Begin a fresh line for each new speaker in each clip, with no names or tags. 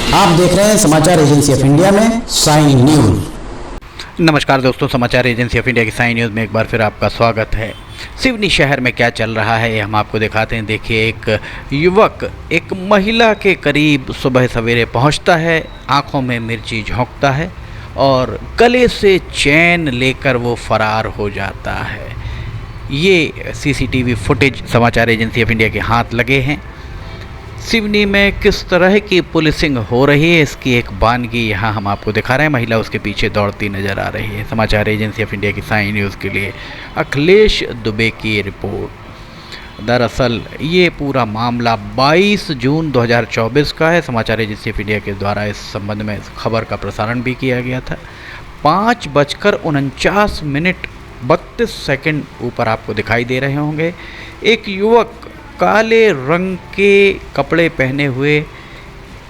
आप देख रहे हैं समाचार एजेंसी ऑफ इंडिया में साइन न्यूज।
नमस्कार दोस्तों, समाचार एजेंसी ऑफ इंडिया की साइन न्यूज़ में एक बार फिर आपका स्वागत है। सिवनी शहर में क्या चल रहा है ये हम आपको दिखाते हैं। देखिए, एक युवक एक महिला के करीब सुबह सवेरे पहुंचता है, आंखों में मिर्ची झोंकता है और गले से चैन लेकर वो फरार हो जाता है। ये सीसीटीवी फुटेज समाचार एजेंसी ऑफ इंडिया के हाथ लगे हैं। सिवनी में किस तरह की पुलिसिंग हो रही है इसकी एक वानगी यहाँ हम आपको दिखा रहे हैं। महिला उसके पीछे दौड़ती नज़र आ रही है। समाचार एजेंसी ऑफ इंडिया की साइन न्यूज़ के लिए अखिलेश दुबे की रिपोर्ट। दरअसल ये पूरा मामला 22 जून 2024 का है। समाचार एजेंसी ऑफ इंडिया के द्वारा इस संबंध में खबर का प्रसारण भी किया गया था। 5:49 32 सेकंड ऊपर आपको दिखाई दे रहे होंगे। एक युवक काले रंग के कपड़े पहने हुए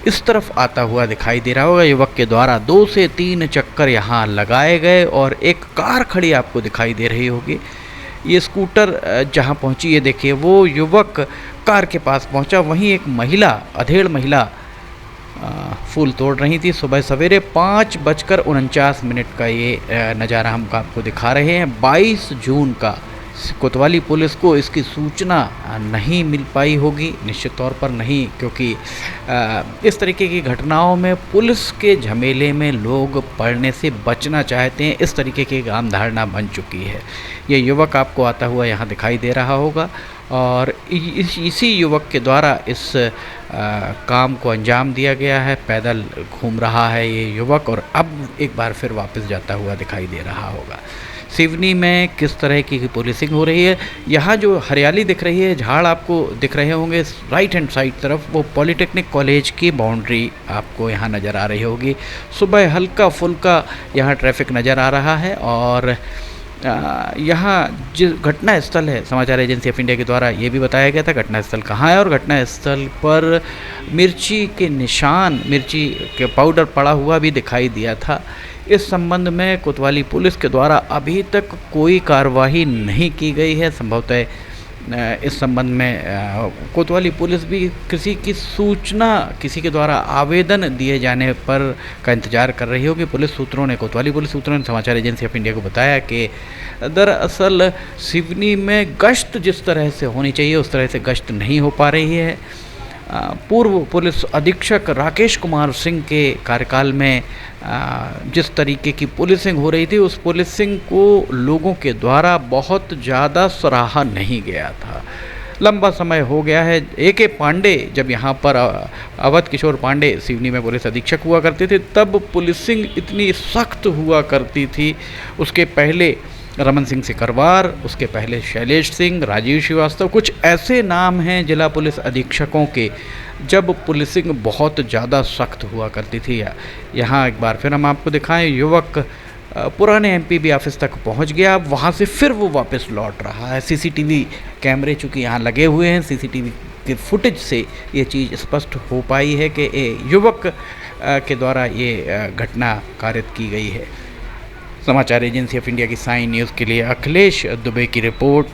इस तरफ आता हुआ दिखाई दे रहा होगा। युवक के द्वारा 2 से 3 चक्कर यहाँ लगाए गए और एक कार खड़ी आपको दिखाई दे रही होगी। ये स्कूटर जहाँ पहुँची है, देखिए वो युवक कार के पास पहुँचा, वहीं एक महिला, अधेड़ महिला फूल तोड़ रही थी। सुबह सवेरे 5:49 का ये नज़ारा हम आपको दिखा रहे हैं। 22 जून का कोतवाली पुलिस को इसकी सूचना नहीं मिल पाई होगी, निश्चित तौर पर नहीं, क्योंकि इस तरीके की घटनाओं में पुलिस के झमेले में लोग पड़ने से बचना चाहते हैं। इस तरीके की आम धारणा बन चुकी है। ये युवक आपको आता हुआ यहाँ दिखाई दे रहा होगा और इसी युवक के द्वारा इस काम को अंजाम दिया गया है। पैदल घूम रहा है ये युवक और अब एक बार फिर वापस जाता हुआ दिखाई दे रहा होगा। सिवनी में किस तरह की पुलिसिंग हो रही है, यहाँ जो हरियाली दिख रही है, झाड़ आपको दिख रहे होंगे राइट हैंड साइड तरफ, वो पॉलिटेक्निक कॉलेज की बाउंड्री आपको यहाँ नज़र आ रही होगी। सुबह हल्का फुल्का यहाँ ट्रैफिक नज़र आ रहा है और यहाँ जो घटना स्थल है, समाचार एजेंसी ऑफ इंडिया के द्वारा ये भी बताया गया था घटना स्थल कहाँ है और घटना स्थल पर मिर्ची के निशान, मिर्ची के पाउडर पड़ा हुआ भी दिखाई दिया था। इस संबंध में कोतवाली पुलिस के द्वारा अभी तक कोई कार्रवाई नहीं की गई है। संभवतः इस संबंध में कोतवाली पुलिस भी किसी की सूचना, किसी के द्वारा आवेदन दिए जाने पर का इंतज़ार कर रही होगी। कोतवाली पुलिस सूत्रों ने समाचार एजेंसी ऑफ इंडिया को बताया कि दरअसल सिवनी में गश्त जिस तरह से होनी चाहिए उस तरह से गश्त नहीं हो पा रही है। पूर्व पुलिस अधीक्षक राकेश कुमार सिंह के कार्यकाल में जिस तरीके की पुलिसिंग हो रही थी, उस पुलिसिंग को लोगों के द्वारा बहुत ज़्यादा सराहा नहीं गया था। लंबा समय हो गया है। AK पांडे जब यहाँ पर अवध किशोर पांडे सिवनी में पुलिस अधीक्षक हुआ करते थे, तब पुलिसिंग इतनी सख्त हुआ करती थी। उसके पहले रमन सिंह सिकरवार, उसके पहले शैलेश सिंह, राजीव श्रीवास्तव, कुछ ऐसे नाम हैं जिला पुलिस अधीक्षकों के, जब पुलिसिंग बहुत ज़्यादा सख्त हुआ करती थी। यहाँ एक बार फिर हम आपको दिखाएं, युवक पुराने MPB ऑफिस तक पहुँच गया, वहाँ से फिर वो वापस लौट रहा है। CCTV कैमरे चूँकि यहाँ लगे हुए हैं, CCTV के फुटेज से ये चीज़ स्पष्ट हो पाई है कि युवक के द्वारा ये घटना कारित की गई है। समाचार एजेंसी ऑफ इंडिया की साइन न्यूज़ के लिए अखिलेश दुबे की रिपोर्ट।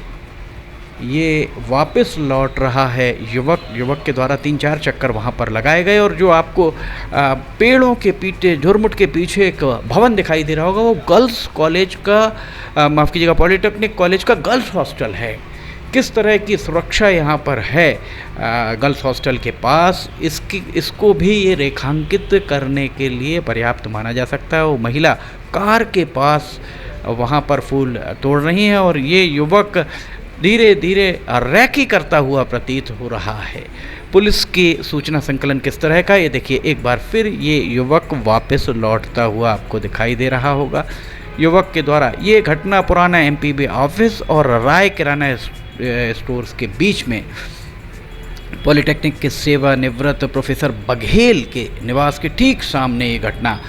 ये वापस लौट रहा है युवक के द्वारा 3-4 चक्कर वहाँ पर लगाए गए और जो आपको पेड़ों के पीछे, झुरमुट के पीछे एक भवन दिखाई दे रहा होगा, वो गर्ल्स कॉलेज का, माफ़ कीजिएगा, पॉलिटेक्निक कॉलेज का गर्ल्स हॉस्टल है। किस तरह की सुरक्षा यहाँ पर है गर्ल्स हॉस्टल के पास, इसको भी ये रेखांकित करने के लिए पर्याप्त माना जा सकता है। वो महिला कार के पास वहाँ पर फूल तोड़ रही है और ये युवक धीरे धीरे रैकी करता हुआ प्रतीत हो रहा है। पुलिस की सूचना संकलन किस तरह का, ये देखिए एक बार फिर ये युवक वापस लौटता हुआ आपको दिखाई दे रहा होगा। युवक के द्वारा ये घटना पुराना MPB ऑफिस और राय किराना स्टोर्स के बीच में पॉलिटेक्निक के सेवानिवृत्त प्रोफेसर बघेल के निवास के ठीक सामने ये घटना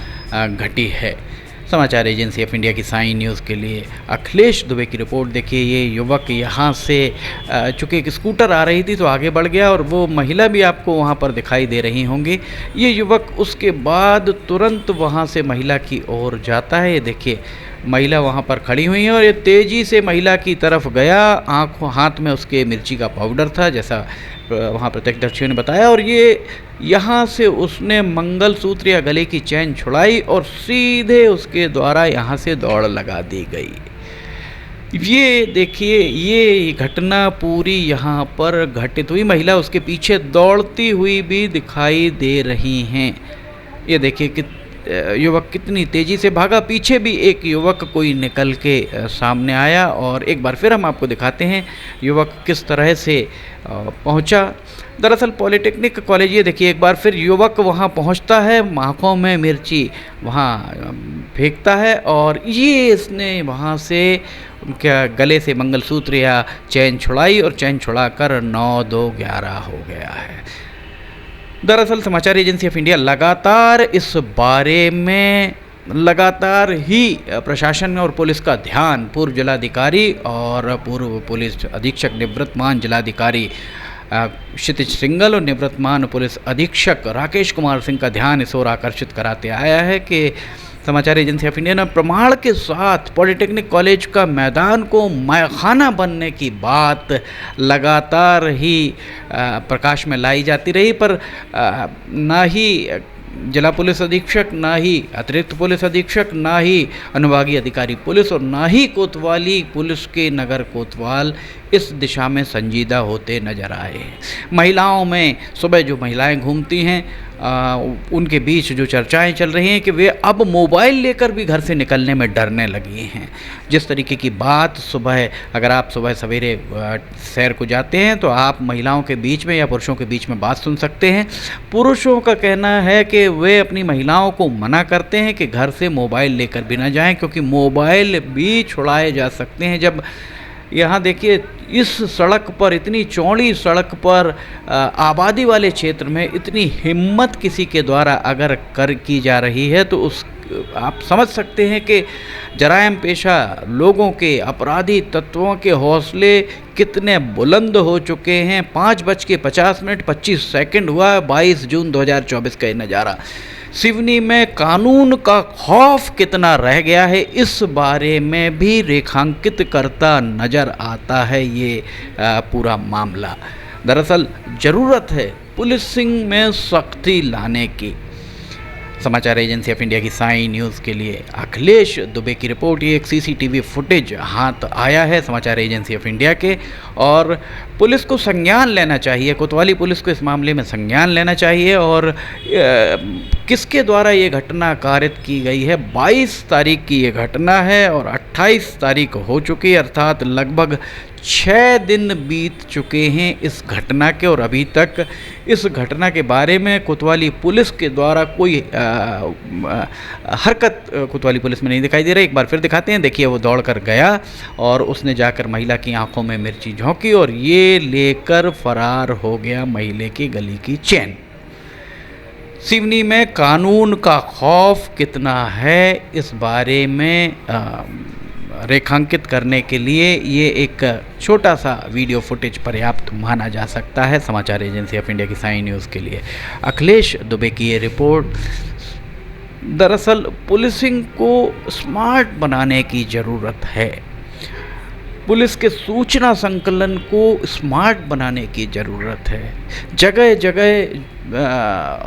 घटी है। समाचार एजेंसी ऑफ इंडिया की साइन न्यूज़ के लिए अखिलेश दुबे की रिपोर्ट। देखिए, ये युवक यहाँ से चूँकि एक स्कूटर आ रही थी तो आगे बढ़ गया और वो महिला भी आपको वहाँ पर दिखाई दे रही होंगी। ये युवक उसके बाद तुरंत वहाँ से महिला की ओर जाता है। ये देखिए महिला वहाँ पर खड़ी हुई है और ये तेज़ी से महिला की तरफ गया। हाथ में उसके मिर्ची का पाउडर था, जैसा वहाँ प्रत्यक्षदर्शियों ने बताया, और ये यहाँ से उसने मंगलसूत्र या गले की चैन छुड़ाई और सीधे उसके द्वारा यहाँ से दौड़ लगा दी गई। ये देखिए, ये घटना पूरी यहाँ पर घटित हुई। महिला उसके पीछे दौड़ती हुई भी दिखाई दे रही हैं। ये देखिए कि युवक कितनी तेज़ी से भागा। पीछे भी एक युवक कोई निकल के सामने आया और एक बार फिर हम आपको दिखाते हैं युवक किस तरह से पहुंचा। दरअसल पॉलिटेक्निक कॉलेज, ये देखिए एक बार फिर युवक वहां पहुंचता है, आँखों में मिर्ची वहां फेंकता है और ये इसने वहां से उनके गले से मंगलसूत्र या चैन छुड़ाई और चैन छुड़ाकर 9-2-11 हो गया है। दरअसल समाचार एजेंसी ऑफ इंडिया लगातार इस बारे में ही प्रशासन और पुलिस का ध्यान, पूर्व जिलाधिकारी और पूर्व पुलिस अधीक्षक निवृत्तमान जिलाधिकारी क्षितिज सिंघल और निवृत्तमान पुलिस अधीक्षक राकेश कुमार सिंह का ध्यान इस ओर आकर्षित कराते आया है कि समाचार एजेंसी ऑफ इंडिया ने प्रमाण के साथ पॉलिटेक्निक कॉलेज का मैदान को मैखाना बनने की बात लगातार ही प्रकाश में लाई जाती रही, पर ना ही जिला पुलिस अधीक्षक, ना ही अतिरिक्त पुलिस अधीक्षक, ना ही अनुभागीय अधिकारी पुलिस और ना ही कोतवाली पुलिस के नगर कोतवाल इस दिशा में संजीदा होते नजर आए हैं। महिलाओं में सुबह जो महिलाएं घूमती हैं उनके बीच जो चर्चाएं चल रही हैं कि वे अब मोबाइल लेकर भी घर से निकलने में डरने लगी हैं। जिस तरीके की बात सुबह, अगर आप सुबह सवेरे सैर को जाते हैं तो आप महिलाओं के बीच में या पुरुषों के बीच में बात सुन सकते हैं। पुरुषों का कहना है कि वे अपनी महिलाओं को मना करते हैं कि घर से मोबाइल लेकर भी ना जाएं, क्योंकि मोबाइल भी छुड़ाए जा सकते हैं। जब यहाँ देखिए इस सड़क पर, इतनी चौड़ी सड़क पर, आबादी वाले क्षेत्र में इतनी हिम्मत किसी के द्वारा अगर की जा रही है तो उस आप समझ सकते हैं कि जराइम पेशा लोगों के, अपराधी तत्वों के हौसले कितने बुलंद हो चुके हैं। 5:50 हुआ 22 जून 2024 का ये नज़ारा। सिवनी में कानून का खौफ कितना रह गया है, इस बारे में भी रेखांकित करता नज़र आता है ये पूरा मामला। दरअसल ज़रूरत है पुलिसिंग में सख्ती लाने की। समाचार एजेंसी ऑफ इंडिया की साई न्यूज़ के लिए अखिलेश दुबे की रिपोर्ट। ये एक सीसीटीवी फुटेज हाथ आया है समाचार एजेंसी ऑफ इंडिया के, और पुलिस को संज्ञान लेना चाहिए, कोतवाली पुलिस को इस मामले में संज्ञान लेना चाहिए। और किसके द्वारा ये घटना कारित की गई है? 22 तारीख की ये घटना है और 28 तारीख हो चुकी है, अर्थात लगभग 6 दिन बीत चुके हैं इस घटना के, और अभी तक इस घटना के बारे में कोतवाली पुलिस के द्वारा कोई हरकत कोतवाली पुलिस में नहीं दिखाई दे रही। एक बार फिर दिखाते हैं, देखिए वो दौड़ कर गया और उसने जाकर महिला की आंखों में मिर्ची झोंकी और ये लेकर फरार हो गया महिला की गले की चैन। सिवनी में कानून का खौफ कितना है, इस बारे में रेखांकित करने के लिए ये एक छोटा सा वीडियो फुटेज पर्याप्त माना जा सकता है समाचार एजेंसी ऑफ इंडिया की साई न्यूज़ के लिए। अखिलेश दुबे की ये रिपोर्ट। दरअसल पुलिसिंग को स्मार्ट बनाने की ज़रूरत है, पुलिस के सूचना संकलन को स्मार्ट बनाने की ज़रूरत है। जगह जगह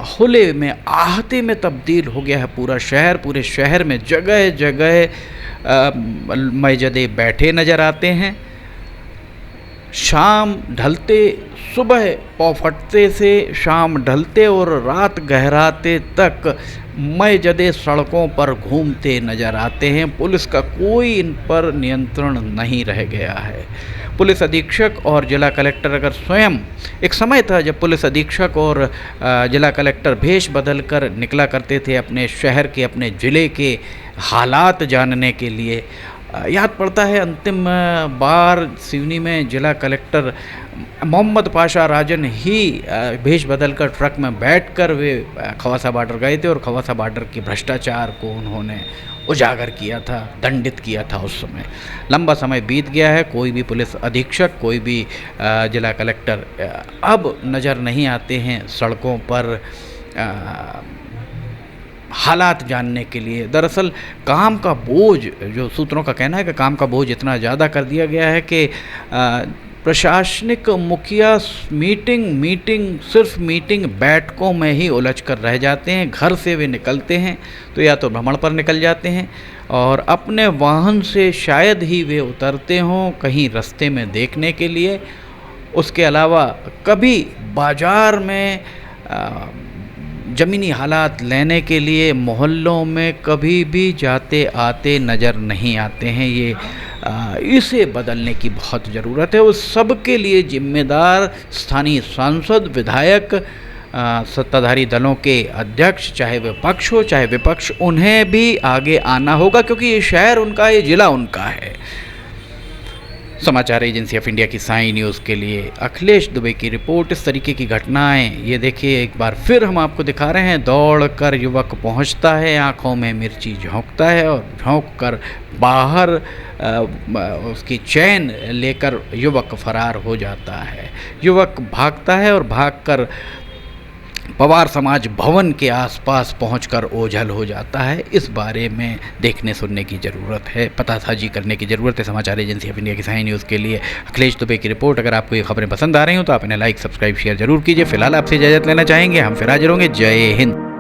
खुले में आहते में तब्दील हो गया है पूरा शहर। पूरे शहर में जगह जगह मस्जिदे बैठे नज़र आते हैं। शाम ढलते, सुबह पौ फटते से शाम ढलते और रात गहराते तक मस्जिदे सड़कों पर घूमते नज़र आते हैं। पुलिस का कोई इन पर नियंत्रण नहीं रह गया है। पुलिस अधीक्षक और जिला कलेक्टर अगर स्वयं, एक समय था जब पुलिस अधीक्षक और जिला कलेक्टर भेष बदल कर निकला करते थे अपने शहर के, अपने ज़िले के हालात जानने के लिए। याद पड़ता है अंतिम बार सिवनी में जिला कलेक्टर मोहम्मद पाशा राजन ही भेष बदल कर ट्रक में बैठकर वे खवासा बॉर्डर गए थे और खवासा बॉर्डर के भ्रष्टाचार को उन्होंने उजागर किया था, दंडित किया था। उस समय लंबा समय बीत गया है, कोई भी पुलिस अधीक्षक, कोई भी जिला कलेक्टर अब नज़र नहीं आते हैं सड़कों पर हालात जानने के लिए। दरअसल काम का बोझ, जो सूत्रों का कहना है कि काम का बोझ इतना ज़्यादा कर दिया गया है कि प्रशासनिक मुखिया सिर्फ मीटिंग बैठकों में ही उलझ कर रह जाते हैं। घर से वे निकलते हैं तो या तो भ्रमण पर निकल जाते हैं और अपने वाहन से शायद ही वे उतरते हों कहीं रास्ते में देखने के लिए। उसके अलावा कभी बाज़ार में ज़मीनी हालात लेने के लिए मोहल्लों में कभी भी जाते आते नज़र नहीं आते हैं। ये इसे बदलने की बहुत ज़रूरत है। उस सब के लिए जिम्मेदार स्थानीय सांसद, विधायक, सत्ताधारी दलों के अध्यक्ष, चाहे वे पक्ष हो चाहे विपक्ष, उन्हें भी आगे आना होगा क्योंकि ये शहर उनका, ये ज़िला उनका है। समाचार एजेंसी ऑफ इंडिया की साई न्यूज़ के लिए अखिलेश दुबे की रिपोर्ट। इस तरीके की घटनाएं, ये देखिए एक बार फिर हम आपको दिखा रहे हैं। दौड़कर युवक पहुंचता है, आंखों में मिर्ची झोंकता है और झोंक कर बाहर उसकी चैन लेकर युवक फरार हो जाता है। युवक भागता है और भागकर पवार समाज भवन के आसपास पहुंचकर ओझल हो जाता है। इस बारे में देखने सुनने की ज़रूरत है, पतासाजी करने की ज़रूरत है। समाचार एजेंसी ऑफ इंडिया की साई न्यूज़ के लिए अखिलेश दुबे की रिपोर्ट। अगर आपको ये खबरें पसंद आ रही हो तो आप इन्हें लाइक, सब्सक्राइब, शेयर जरूर कीजिए। फिलहाल आपसे इजाज़त लेना चाहेंगे, हम फिर हाजिर होंगे। जय हिंद।